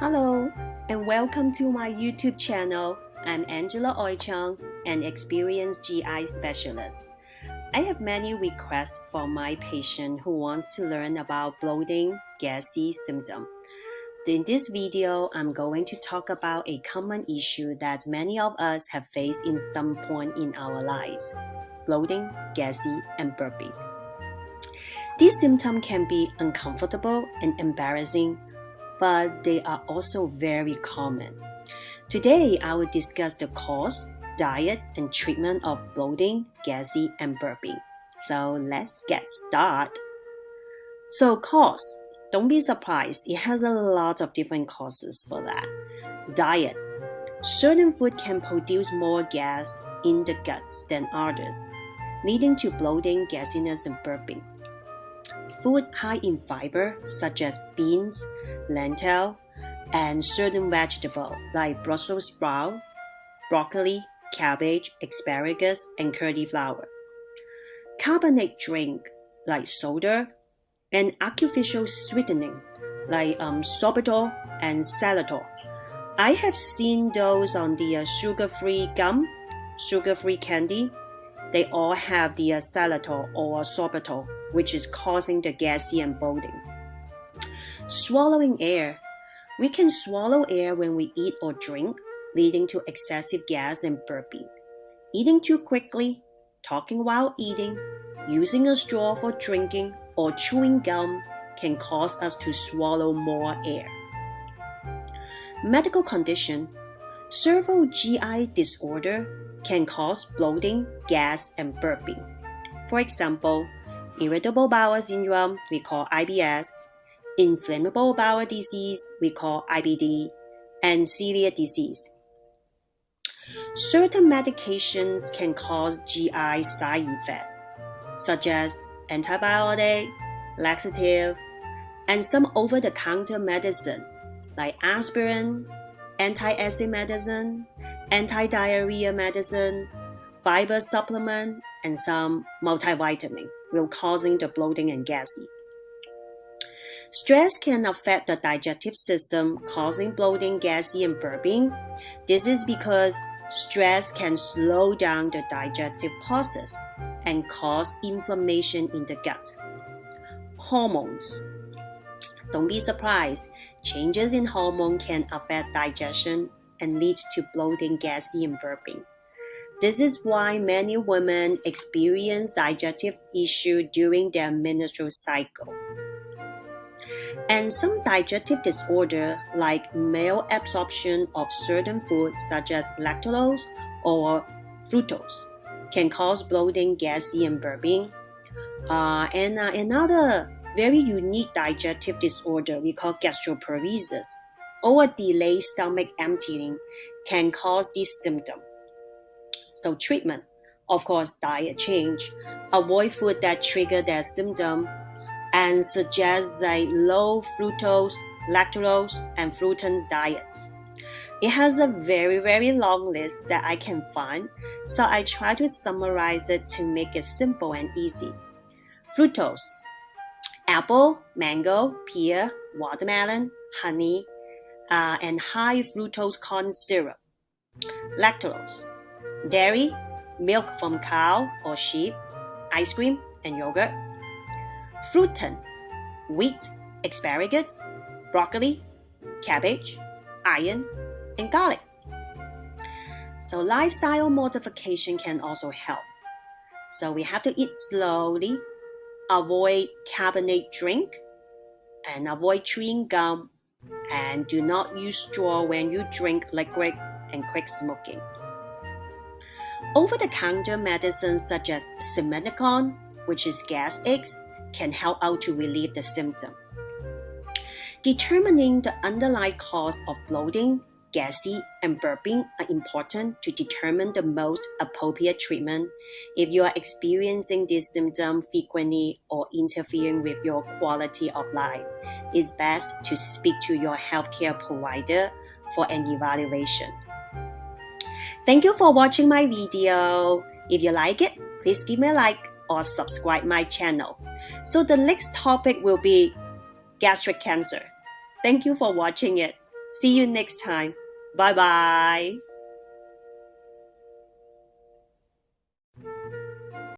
Hello, and welcome to my YouTube channel. I'm Chung, an experienced GI specialist. I have many requests from my patient who wants to learn about bloating, gassy symptom. In this video, I'm going to talk about a common issue that many of us have faced in some point in our lives: bloating, gassy, and burping. These symptoms can be uncomfortable and embarrassing, but they are also very common. Today, I will discuss the cause, diet, and treatment of bloating, gassy, and burping. So let's get started. So cause, don't be surprised. It has a lot of different causes for that. Diet. Certain food can produce more gas in the gut than others, leading to bloating, gassiness, and burping. Food high in fiber, such as beans, lentils, and certain vegetables like Brussels sprout, broccoli, cabbage, asparagus, and cauliflower. Carbonated drink like soda, and artificial sweetening like sorbitol and xylitol. I have seen those on the sugar-free gum, sugar-free candy. They all have the xylitol or sorbitol, which is causing the gassy and bloating. Swallowing air. We can swallow air when we eat or drink, leading to excessive gas and burping. Eating too quickly, talking while eating, using a straw for drinking, or chewing gum can cause us to swallow more air. Medical condition. Several GI disorders can cause bloating, gas, and burping. For example, irritable bowel syndrome, we call IBS, inflammatory bowel disease, we call IBD, and celiac disease. Certain medications can cause GI side effects, such as antibiotics, laxatives, and some over-the-counter medicine like aspirin, anti-acid medicine, anti-diarrhea medicine, fiber supplement, and some multivitamin will causing the bloating and gassy. Stress can affect the digestive system, causing bloating, gassy, and burping. This is because stress can slow down the digestive process and cause inflammation in the gut. Hormones. Don't be surprised. Changes in hormone can affect digestion and lead to bloating, gassy, and burping. This is why many women experience digestive issues during their menstrual cycle. And some digestive disorder like malabsorption of certain foods such as lactose or fructose can cause bloating, gassy, and burping. Another very unique digestive disorder we call gastroparesis or delayed stomach emptying can cause this symptom. So treatment, of course, diet change. Avoid food that trigger that symptom and suggest a low fructose, lactose, and fructose diets. It has a very, very long list that I can find, so I try to summarize it to make it simple and easy. Fructose: apple, mango, pear, watermelon, honey, and high fructose corn syrup. Lactose: dairy, milk from cow or sheep, ice cream, and yogurt. Fructans: wheat, asparagus, broccoli, cabbage, iron, and garlic. So lifestyle modification can also help. So we have to eat slowly, avoid carbonated drink, and avoid chewing gum, and do not use straw when you drink liquid, and quit smoking. Over-the-counter medicines such as simethicone, which is gas X, can help out to relieve the symptom. Determining the underlying cause of bloating, gassy, and burping are important to determine the most appropriate treatment. If you are experiencing this symptom frequently or interfering with your quality of life, it's best to speak to your healthcare provider for an evaluation. Thank you for watching my video. If you like it, please give me a like or subscribe my channel. So the next topic will be gastric cancer. Thank you for watching it. See you next time. Bye bye.